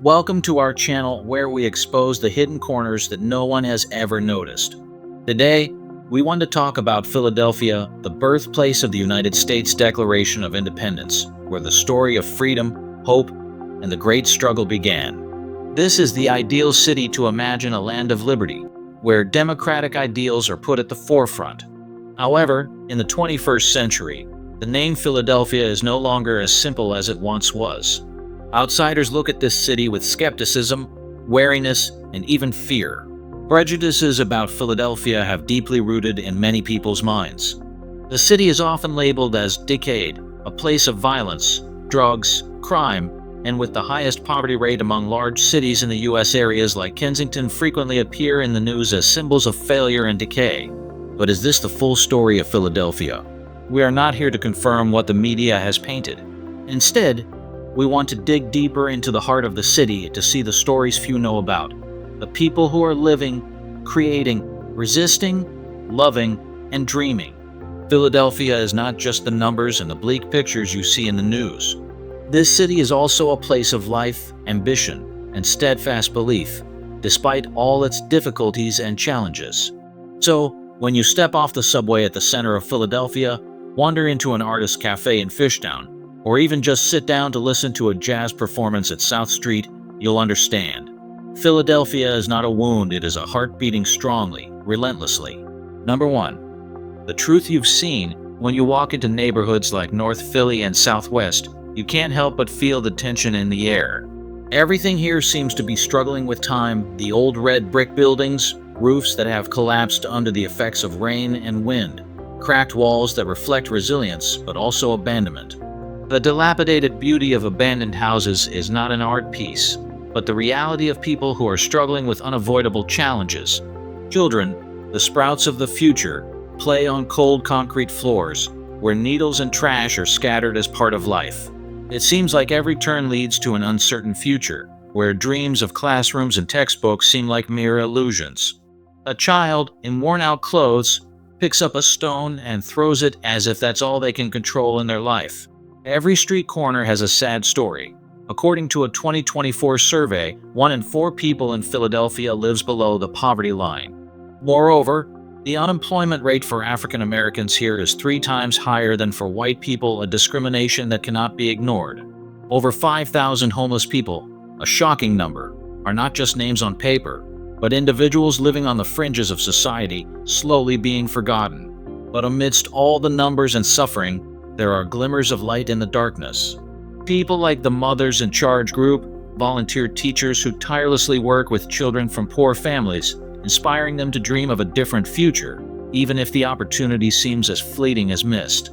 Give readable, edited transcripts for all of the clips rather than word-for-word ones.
Welcome to our channel where we expose the hidden corners that no one has ever noticed. Today, we want to talk about Philadelphia, the birthplace of the United States Declaration of Independence, where the story of freedom, hope, and the great struggle began. This is the ideal city to imagine, a land of liberty, where democratic ideals are put at the forefront. However, in the 21st century, the name Philadelphia is no longer as simple as it once was. Outsiders look at this city with skepticism, wariness, and even fear. Prejudices about Philadelphia have deeply rooted in many people's minds. The city is often labeled as decayed, a place of violence, drugs, crime, and with the highest poverty rate among large cities in the U.S. Areas like Kensington frequently appear in the news as symbols of failure and decay. But is this the full story of Philadelphia? We are not here to confirm what the media has painted. Instead, we want to dig deeper into the heart of the city to see the stories few know about. The people who are living, creating, resisting, loving, and dreaming. Philadelphia is not just the numbers and the bleak pictures you see in the news. This city is also a place of life, ambition, and steadfast belief, despite all its difficulties and challenges. So, when you step off the subway at the center of Philadelphia, wander into an artist's cafe in Fishtown, or even just sit down to listen to a jazz performance at South Street, you'll understand. Philadelphia is not a wound, it is a heart beating strongly, relentlessly. Number 1. The truth you've seen. When you walk into neighborhoods like North Philly and Southwest, you can't help but feel the tension in the air. Everything here seems to be struggling with time. The old red brick buildings, roofs that have collapsed under the effects of rain and wind, cracked walls that reflect resilience but also abandonment. The dilapidated beauty of abandoned houses is not an art piece, but the reality of people who are struggling with unavoidable challenges. Children, the sprouts of the future, play on cold concrete floors, where needles and trash are scattered as part of life. It seems like every turn leads to an uncertain future, where dreams of classrooms and textbooks seem like mere illusions. A child, in worn-out clothes, picks up a stone and throws it as if that's all they can control in their life. Every street corner has a sad story. According to a 2024 survey, 1 in 4 people in Philadelphia lives below the poverty line. Moreover, the unemployment rate for African Americans here is 3 times higher than for white people, a discrimination that cannot be ignored. Over 5,000 homeless people, a shocking number, are not just names on paper, but individuals living on the fringes of society, slowly being forgotten. But amidst all the numbers and suffering, there are glimmers of light in the darkness. People like the Mothers in Charge group, volunteer teachers who tirelessly work with children from poor families, inspiring them to dream of a different future, even if the opportunity seems as fleeting as mist.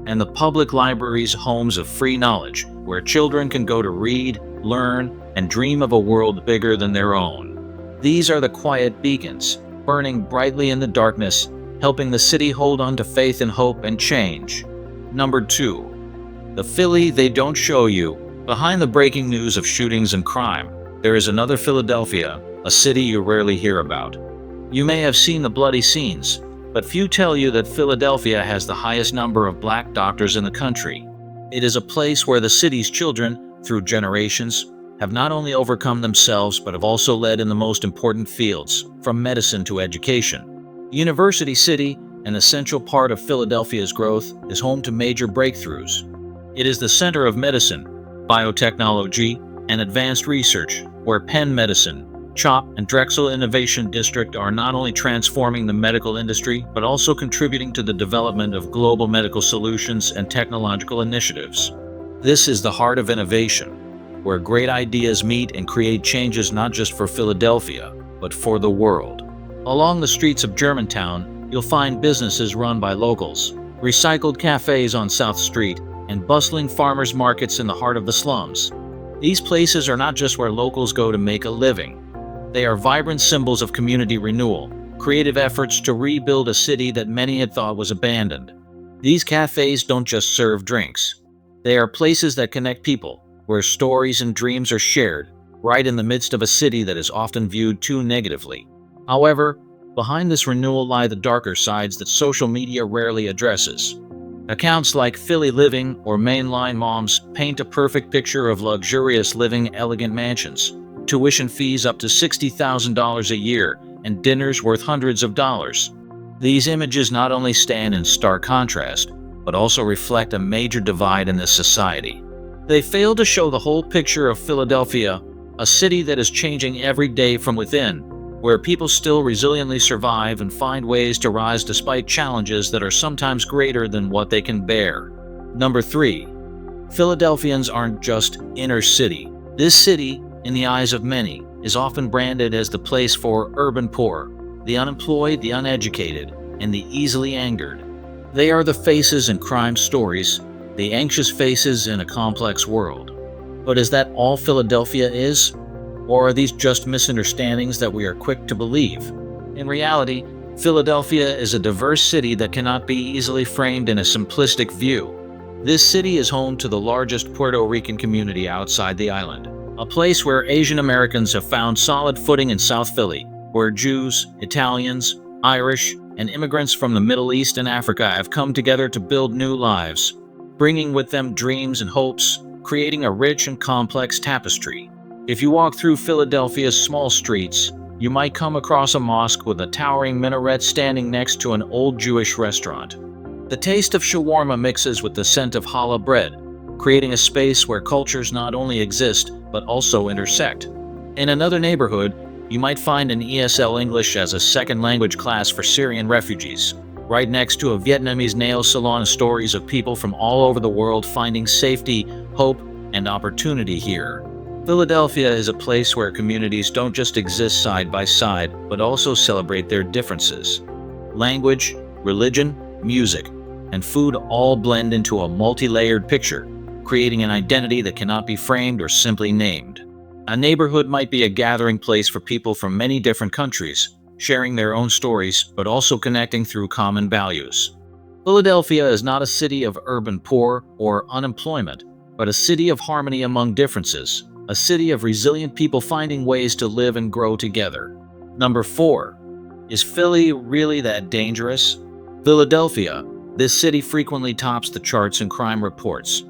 And the public libraries, homes of free knowledge, where children can go to read, learn, and dream of a world bigger than their own. These are the quiet beacons, burning brightly in the darkness, helping the city hold on to faith and hope and change. Number 2. The Philly they don't show you. Behind the breaking news of shootings and crime, there is another Philadelphia, a city you rarely hear about. You may have seen the bloody scenes, but few tell you that Philadelphia has the highest number of black doctors in the country. It is a place where the city's children, through generations, have not only overcome themselves but have also led in the most important fields, from medicine to education. University City, an essential part of Philadelphia's growth, is home to major breakthroughs. It is the center of medicine, biotechnology, and advanced research, where Penn Medicine, CHOP, and Drexel Innovation District are not only transforming the medical industry, but also contributing to the development of global medical solutions and technological initiatives. This is the heart of innovation, where great ideas meet and create changes not just for Philadelphia, but for the world. Along the streets of Germantown, you'll find businesses run by locals, recycled cafes on South Street, and bustling farmers markets in the heart of the slums. These places are not just where locals go to make a living. They are vibrant symbols of community renewal, creative efforts to rebuild a city that many had thought was abandoned. These cafes don't just serve drinks. They are places that connect people, where stories and dreams are shared, right in the midst of a city that is often viewed too negatively. However, behind this renewal lie the darker sides that social media rarely addresses. Accounts like Philly Living or Mainline Moms paint a perfect picture of luxurious living, elegant mansions, tuition fees up to $60,000 a year, and dinners worth hundreds of dollars. These images not only stand in stark contrast, but also reflect a major divide in this society. They fail to show the whole picture of Philadelphia, a city that is changing every day from within, where people still resiliently survive and find ways to rise despite challenges that are sometimes greater than what they can bear. Number 3. Philadelphians aren't just inner city. This city, in the eyes of many, is often branded as the place for urban poor, the unemployed, the uneducated, and the easily angered. They are the faces in crime stories, the anxious faces in a complex world. But is that all Philadelphia is? Or are these just misunderstandings that we are quick to believe? In reality, Philadelphia is a diverse city that cannot be easily framed in a simplistic view. This city is home to the largest Puerto Rican community outside the island, a place where Asian Americans have found solid footing in South Philly, where Jews, Italians, Irish, and immigrants from the Middle East and Africa have come together to build new lives, bringing with them dreams and hopes, creating a rich and complex tapestry. If you walk through Philadelphia's small streets, you might come across a mosque with a towering minaret standing next to an old Jewish restaurant. The taste of shawarma mixes with the scent of challah bread, creating a space where cultures not only exist, but also intersect. In another neighborhood, you might find an ESL English as a second language class for Syrian refugees, right next to a Vietnamese nail salon. Stories of people from all over the world finding safety, hope, and opportunity here. Philadelphia is a place where communities don't just exist side by side, but also celebrate their differences. Language, religion, music, and food all blend into a multi-layered picture, creating an identity that cannot be framed or simply named. A neighborhood might be a gathering place for people from many different countries, sharing their own stories, but also connecting through common values. Philadelphia is not a city of urban poor or unemployment, but a city of harmony among differences, a city of resilient people finding ways to live and grow together. Number 4. Is Philly really that dangerous? Philadelphia, this city frequently tops the charts in crime reports.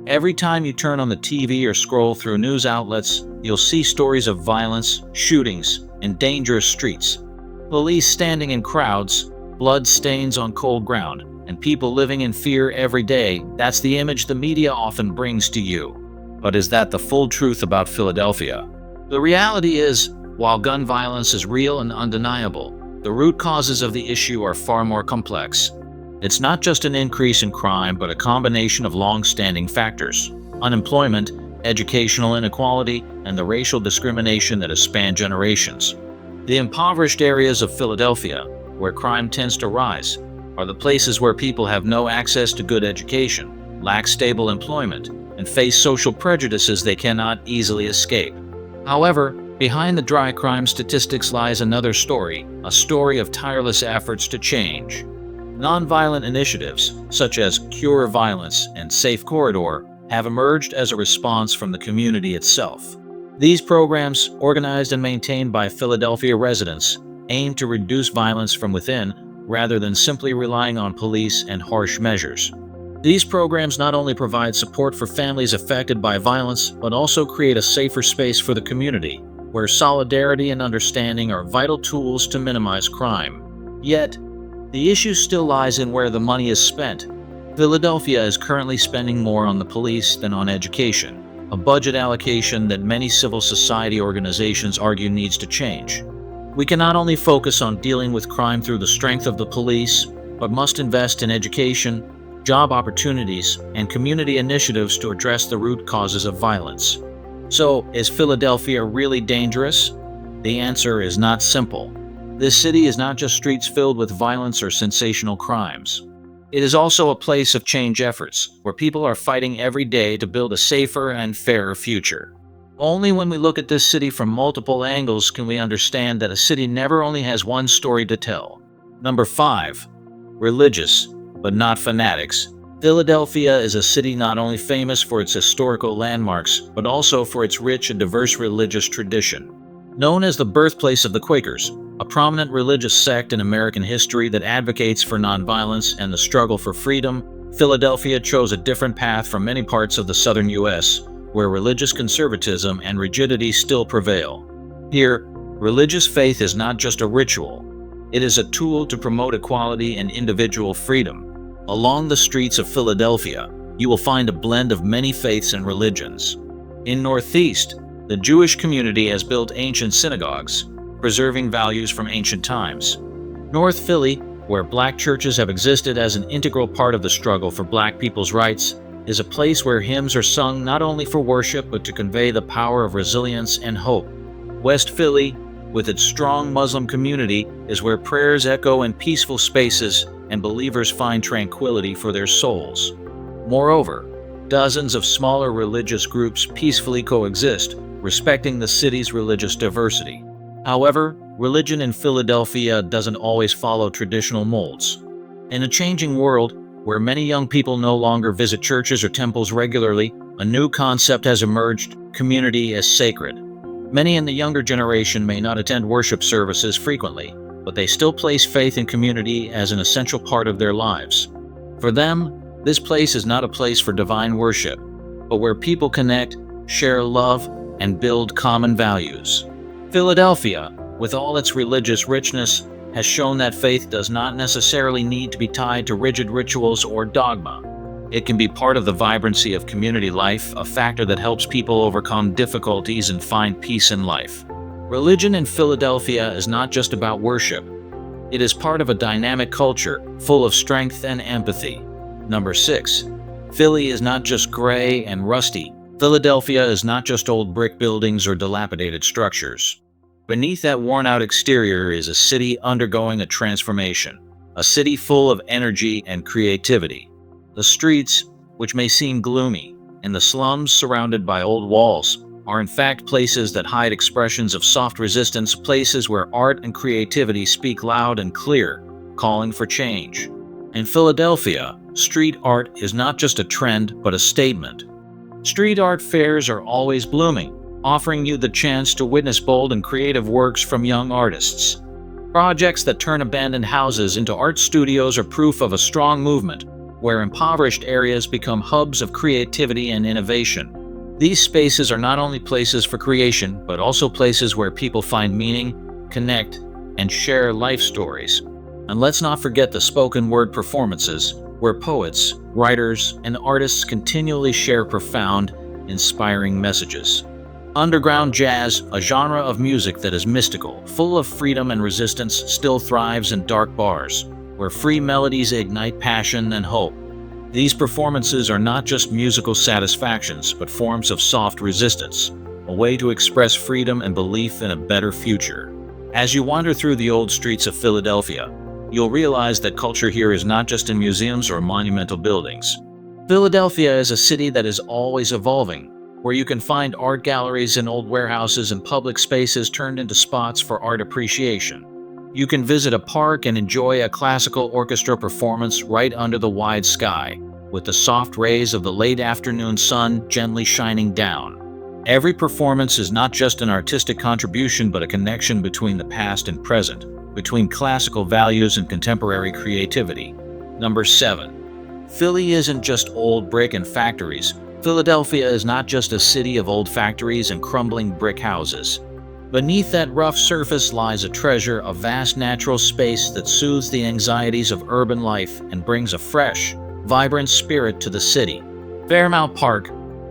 Every time you turn on the TV or scroll through news outlets, you'll see stories of violence, shootings, and dangerous streets. Police standing in crowds, blood stains on cold ground, and people living in fear every day. That's the image the media often brings to you. But is that the full truth about Philadelphia? The reality is, while gun violence is real and undeniable, the root causes of the issue are far more complex. It's not just an increase in crime, but a combination of long-standing factors: unemployment, educational inequality, and the racial discrimination that has spanned generations. The impoverished areas of Philadelphia, where crime tends to rise, are the places where people have no access to good education, lack stable employment, and face social prejudices they cannot easily escape. However, behind the dry crime statistics lies another story, a story of tireless efforts to change. Nonviolent initiatives, such as Cure Violence and Safe Corridor, have emerged as a response from the community itself. These programs, organized and maintained by Philadelphia residents, aim to reduce violence from within rather than simply relying on police and harsh measures. These programs not only provide support for families affected by violence, but also create a safer space for the community, where solidarity and understanding are vital tools to minimize crime. Yet, the issue still lies in where the money is spent. Philadelphia is currently spending more on the police than on education, a budget allocation that many civil society organizations argue needs to change. We can not only focus on dealing with crime through the strength of the police, but must invest in education, job opportunities, and community initiatives to address the root causes of violence. So, is Philadelphia really dangerous? The answer is not simple. This city is not just streets filled with violence or sensational crimes. It is also a place of change efforts, where people are fighting every day to build a safer and fairer future. Only when we look at this city from multiple angles can we understand that a city never only has one story to tell. Number 5. Religious, but not fanatics. Philadelphia is a city not only famous for its historical landmarks, but also for its rich and diverse religious tradition. Known as the birthplace of the Quakers, a prominent religious sect in American history that advocates for nonviolence and the struggle for freedom, Philadelphia chose a different path from many parts of the southern U.S., where religious conservatism and rigidity still prevail. Here, religious faith is not just a ritual. It is a tool to promote equality and individual freedom. Along the streets of Philadelphia, you will find a blend of many faiths and religions. In Northeast, the Jewish community has built ancient synagogues, preserving values from ancient times. North Philly, where Black churches have existed as an integral part of the struggle for Black people's rights, is a place where hymns are sung not only for worship but to convey the power of resilience and hope. West Philly, with its strong Muslim community, is where prayers echo in peaceful spaces and believers find tranquility for their souls. Moreover, dozens of smaller religious groups peacefully coexist, respecting the city's religious diversity. However, religion in Philadelphia doesn't always follow traditional molds. In a changing world, where many young people no longer visit churches or temples regularly, a new concept has emerged: community as sacred. Many in the younger generation may not attend worship services frequently, but they still place faith in community as an essential part of their lives. For them, this place is not a place for divine worship, but where people connect, share love, and build common values. Philadelphia, with all its religious richness, has shown that faith does not necessarily need to be tied to rigid rituals or dogma. It can be part of the vibrancy of community life, a factor that helps people overcome difficulties and find peace in life. Religion in Philadelphia is not just about worship. It is part of a dynamic culture, full of strength and empathy. Number 6. Philly is not just gray and rusty. Philadelphia is not just old brick buildings or dilapidated structures. Beneath that worn-out exterior is a city undergoing a transformation, a city full of energy and creativity. The streets, which may seem gloomy, and the slums surrounded by old walls, are in fact places that hide expressions of soft resistance, places where art and creativity speak loud and clear, calling for change. In Philadelphia, street art is not just a trend, but a statement. Street art fairs are always blooming, offering you the chance to witness bold and creative works from young artists. Projects that turn abandoned houses into art studios are proof of a strong movement, where impoverished areas become hubs of creativity and innovation. These spaces are not only places for creation, but also places where people find meaning, connect, and share life stories. And let's not forget the spoken word performances, where poets, writers, and artists continually share profound, inspiring messages. Underground jazz, a genre of music that is mystical, full of freedom and resistance, still thrives in dark bars, where free melodies ignite passion and hope. These performances are not just musical satisfactions, but forms of soft resistance, a way to express freedom and belief in a better future. As you wander through the old streets of Philadelphia, you'll realize that culture here is not just in museums or monumental buildings. Philadelphia is a city that is always evolving, where you can find art galleries in old warehouses and public spaces turned into spots for art appreciation. You can visit a park and enjoy a classical orchestra performance right under the wide sky, with the soft rays of the late afternoon sun gently shining down. Every performance is not just an artistic contribution, but a connection between the past and present, between classical values and contemporary creativity. Number 7. Philly isn't just old brick and factories. Philadelphia is not just a city of old factories and crumbling brick houses. Beneath that rough surface lies a treasure, a vast natural space that soothes the anxieties of urban life and brings a fresh, vibrant spirit to the city. Fairmount Park,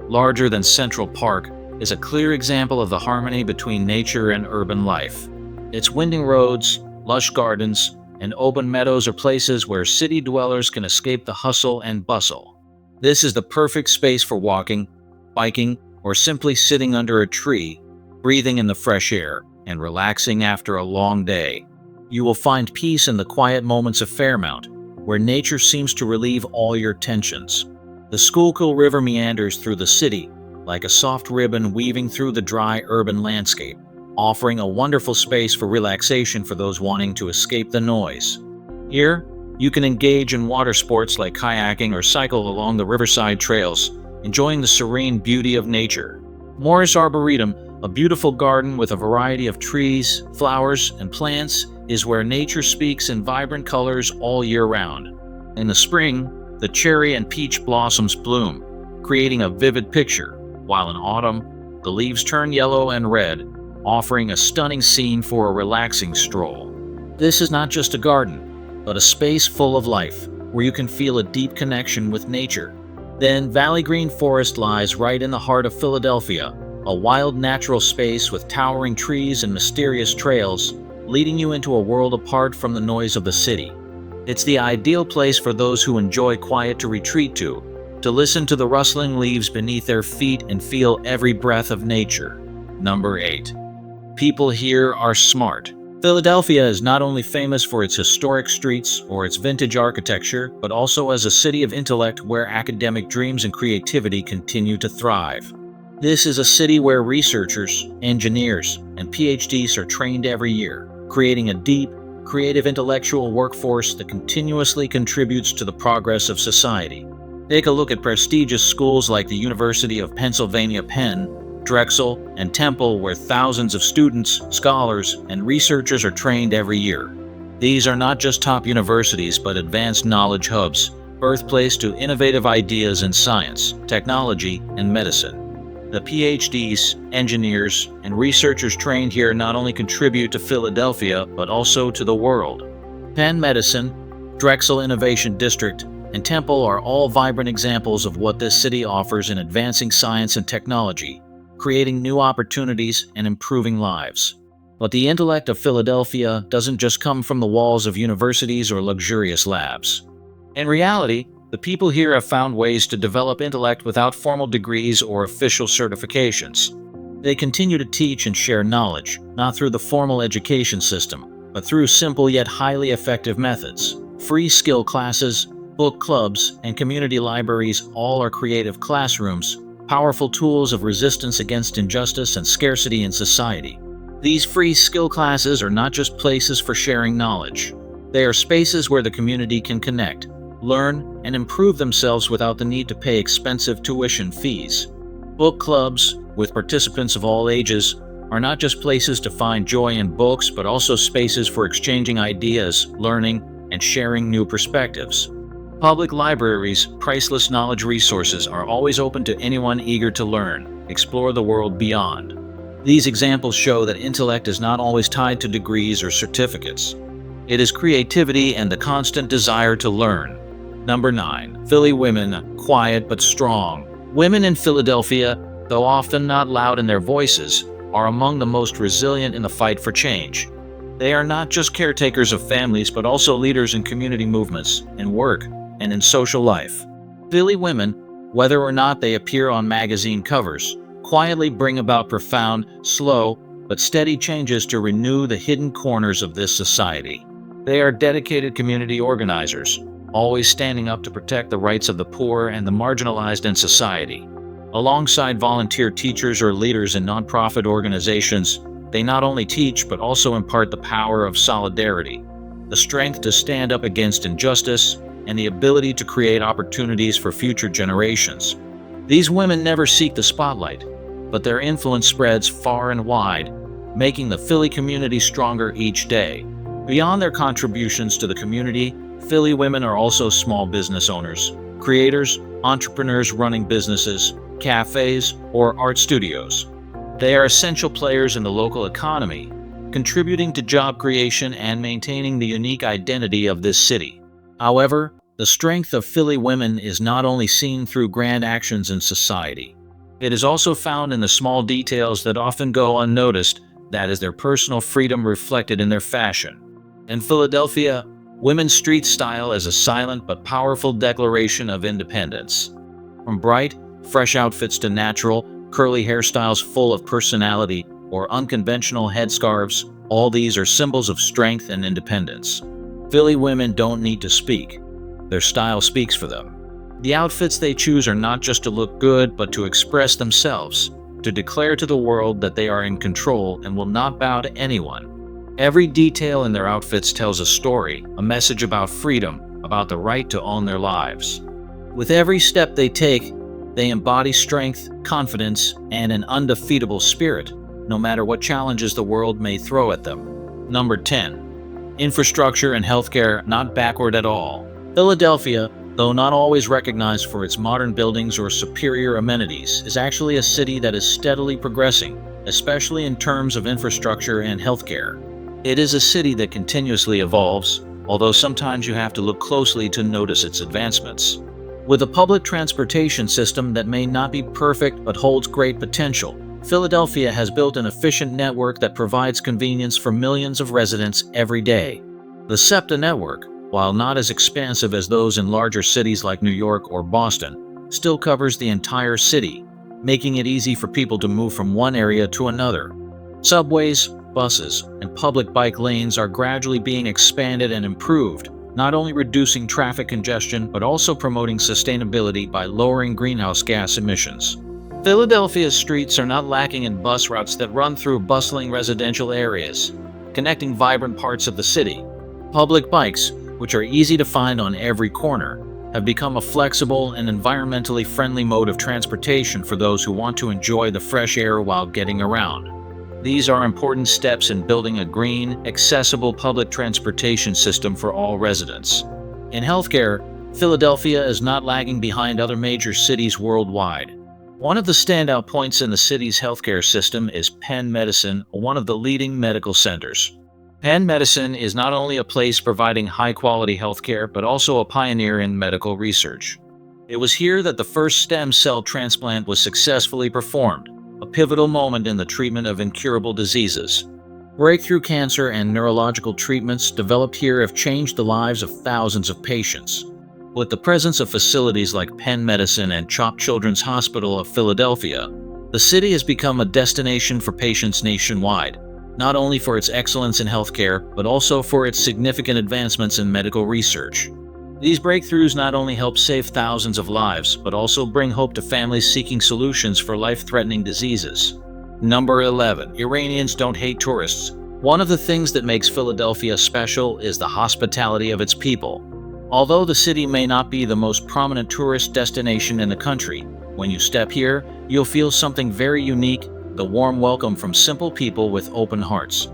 larger than Central Park, is a clear example of the harmony between nature and urban life. Its winding roads, lush gardens, and open meadows are places where city dwellers can escape the hustle and bustle. This is the perfect space for walking, biking, or simply sitting under a tree, breathing in the fresh air, and relaxing after a long day. You will find peace in the quiet moments of Fairmount, where nature seems to relieve all your tensions. The Schuylkill River meanders through the city, like a soft ribbon weaving through the dry urban landscape, offering a wonderful space for relaxation for those wanting to escape the noise. Here, you can engage in water sports like kayaking or cycle along the riverside trails, enjoying the serene beauty of nature. Morris Arboretum, a beautiful garden with a variety of trees, flowers, and plants, is where nature speaks in vibrant colors all year round. In the spring, the cherry and peach blossoms bloom, creating a vivid picture, while in autumn, the leaves turn yellow and red, offering a stunning scene for a relaxing stroll. This is not just a garden, but a space full of life, where you can feel a deep connection with nature. Then, Valley Green Forest lies right in the heart of Philadelphia, a wild natural space with towering trees and mysterious trails, leading you into a world apart from the noise of the city. It's the ideal place for those who enjoy quiet to retreat to listen to the rustling leaves beneath their feet and feel every breath of nature. Number 8. People here are smart. Philadelphia is not only famous for its historic streets or its vintage architecture, but also as a city of intellect where academic dreams and creativity continue to thrive. This is a city where researchers, engineers, and PhDs are trained every year, creating a deep, creative intellectual workforce that continuously contributes to the progress of society. Take a look at prestigious schools like the University of Pennsylvania Penn, Drexel, and Temple, where thousands of students, scholars, and researchers are trained every year. These are not just top universities, but advanced knowledge hubs, birthplace to innovative ideas in science, technology, and medicine. The PhDs, engineers, and researchers trained here not only contribute to Philadelphia, but also to the world. Penn Medicine, Drexel Innovation District, and Temple are all vibrant examples of what this city offers in advancing science and technology, creating new opportunities and improving lives. But the intellect of Philadelphia doesn't just come from the walls of universities or luxurious labs. In reality, the people here have found ways to develop intellect without formal degrees or official certifications. They continue to teach and share knowledge, not through the formal education system, but through simple yet highly effective methods. Free skill classes, book clubs, and community libraries all are creative classrooms, powerful tools of resistance against injustice and scarcity in society. These free skill classes are not just places for sharing knowledge. They are spaces where the community can connect, learn, and improve themselves without the need to pay expensive tuition fees. Book clubs, with participants of all ages, are not just places to find joy in books, but also spaces for exchanging ideas, learning, and sharing new perspectives. Public libraries, priceless knowledge resources, are always open to anyone eager to learn, explore the world beyond. These examples show that intellect is not always tied to degrees or certificates. It is creativity and the constant desire to learn. Number 9. Philly women, quiet but strong. Women in Philadelphia, though often not loud in their voices, are among the most resilient in the fight for change. They are not just caretakers of families, but also leaders in community movements, in work, and in social life. Philly women, whether or not they appear on magazine covers, quietly bring about profound, slow, but steady changes to renew the hidden corners of this society. They are dedicated community organizers, always standing up to protect the rights of the poor and the marginalized in society. Alongside volunteer teachers or leaders in nonprofit organizations, they not only teach but also impart the power of solidarity, the strength to stand up against injustice, and the ability to create opportunities for future generations. These women never seek the spotlight, but their influence spreads far and wide, making the Philly community stronger each day. Beyond their contributions to the community, Philly women are also small business owners, creators, entrepreneurs running businesses, cafes, or art studios. They are essential players in the local economy, contributing to job creation and maintaining the unique identity of this city. However, the strength of Philly women is not only seen through grand actions in society. It is also found in the small details that often go unnoticed, that is, their personal freedom reflected in their fashion. In Philadelphia, women's street style is a silent but powerful declaration of independence. From bright, fresh outfits to natural, curly hairstyles full of personality or unconventional headscarves, all these are symbols of strength and independence. Philly women don't need to speak. Their style speaks for them. The outfits they choose are not just to look good, but to express themselves, to declare to the world that they are in control and will not bow to anyone. Every detail in their outfits tells a story, a message about freedom, about the right to own their lives. With every step they take, they embody strength, confidence, and an undefeatable spirit, no matter what challenges the world may throw at them. Number 10. Infrastructure and healthcare not backward at all. Philadelphia, though not always recognized for its modern buildings or superior amenities, is actually a city that is steadily progressing, especially in terms of infrastructure and healthcare. It is a city that continuously evolves, although sometimes you have to look closely to notice its advancements. With a public transportation system that may not be perfect but holds great potential, Philadelphia has built an efficient network that provides convenience for millions of residents every day. The SEPTA network, while not as expansive as those in larger cities like New York or Boston, still covers the entire city, making it easy for people to move from one area to another. Subways, buses, and public bike lanes are gradually being expanded and improved, not only reducing traffic congestion but also promoting sustainability by lowering greenhouse gas emissions. Philadelphia's streets are not lacking in bus routes that run through bustling residential areas, connecting vibrant parts of the city. Public bikes, which are easy to find on every corner, have become a flexible and environmentally friendly mode of transportation for those who want to enjoy the fresh air while getting around. These are important steps in building a green, accessible public transportation system for all residents. In healthcare, Philadelphia is not lagging behind other major cities worldwide. One of the standout points in the city's healthcare system is Penn Medicine, one of the leading medical centers. Penn Medicine is not only a place providing high-quality healthcare, but also a pioneer in medical research. It was here that the first stem cell transplant was successfully performed, a pivotal moment in the treatment of incurable diseases. Breakthrough cancer and neurological treatments developed here have changed the lives of thousands of patients. With the presence of facilities like Penn Medicine and CHOP Children's Hospital of Philadelphia, the city has become a destination for patients nationwide, not only for its excellence in healthcare, but also for its significant advancements in medical research. These breakthroughs not only help save thousands of lives, but also bring hope to families seeking solutions for life-threatening diseases. Number 11. Iranians don't hate tourists. One of the things that makes Philadelphia special is the hospitality of its people. Although the city may not be the most prominent tourist destination in the country, when you step here, you'll feel something very unique, the warm welcome from simple people with open hearts.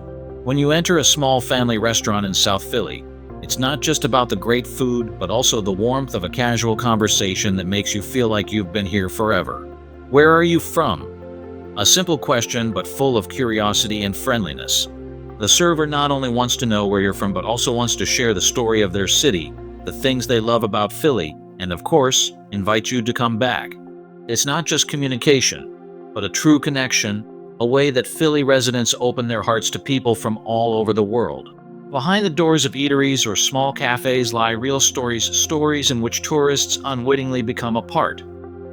When you enter a small family restaurant in South Philly, it's not just about the great food, but also the warmth of a casual conversation that makes you feel like you've been here forever. Where are you from? A simple question, but full of curiosity and friendliness. The server not only wants to know where you're from, but also wants to share the story of their city, the things they love about Philly, and of course, invite you to come back. It's not just communication, but a true connection, a way that Philly residents open their hearts to people from all over the world. Behind the doors of eateries or small cafes lie real stories in which tourists unwittingly become a part.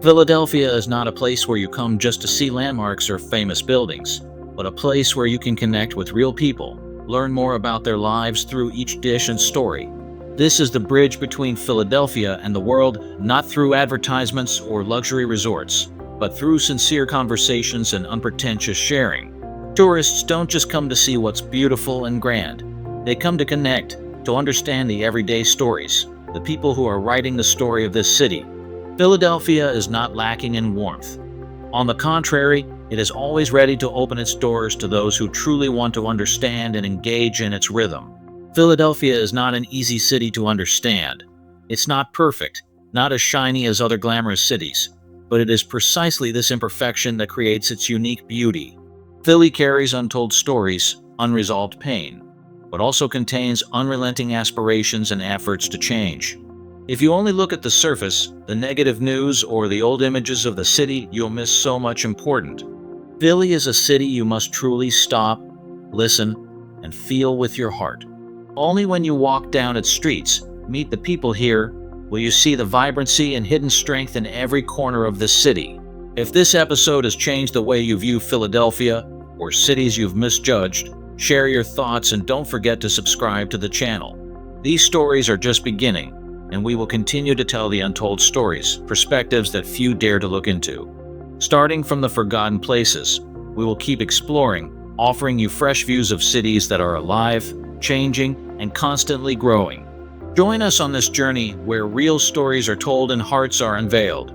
Philadelphia is not a place where you come just to see landmarks or famous buildings, but a place where you can connect with real people, learn more about their lives through each dish and story. This is the bridge between Philadelphia and the world, not through advertisements or luxury resorts, but through sincere conversations and unpretentious sharing. Tourists don't just come to see what's beautiful and grand. They come to connect, to understand the everyday stories, the people who are writing the story of this city. Philadelphia is not lacking in warmth. On the contrary, it is always ready to open its doors to those who truly want to understand and engage in its rhythm. Philadelphia is not an easy city to understand. It's not perfect, not as shiny as other glamorous cities, but it is precisely this imperfection that creates its unique beauty. Philly carries untold stories, unresolved pain, but also contains unrelenting aspirations and efforts to change. If you only look at the surface, the negative news, or the old images of the city, you'll miss so much important. Philly is a city you must truly stop, listen, and feel with your heart. Only when you walk down its streets, meet the people here, will you see the vibrancy and hidden strength in every corner of this city. If this episode has changed the way you view Philadelphia, or cities you've misjudged, share your thoughts and don't forget to subscribe to the channel. These stories are just beginning, and we will continue to tell the untold stories, perspectives that few dare to look into. Starting from the forgotten places, we will keep exploring, offering you fresh views of cities that are alive, changing, and constantly growing. Join us on this journey where real stories are told and hearts are unveiled.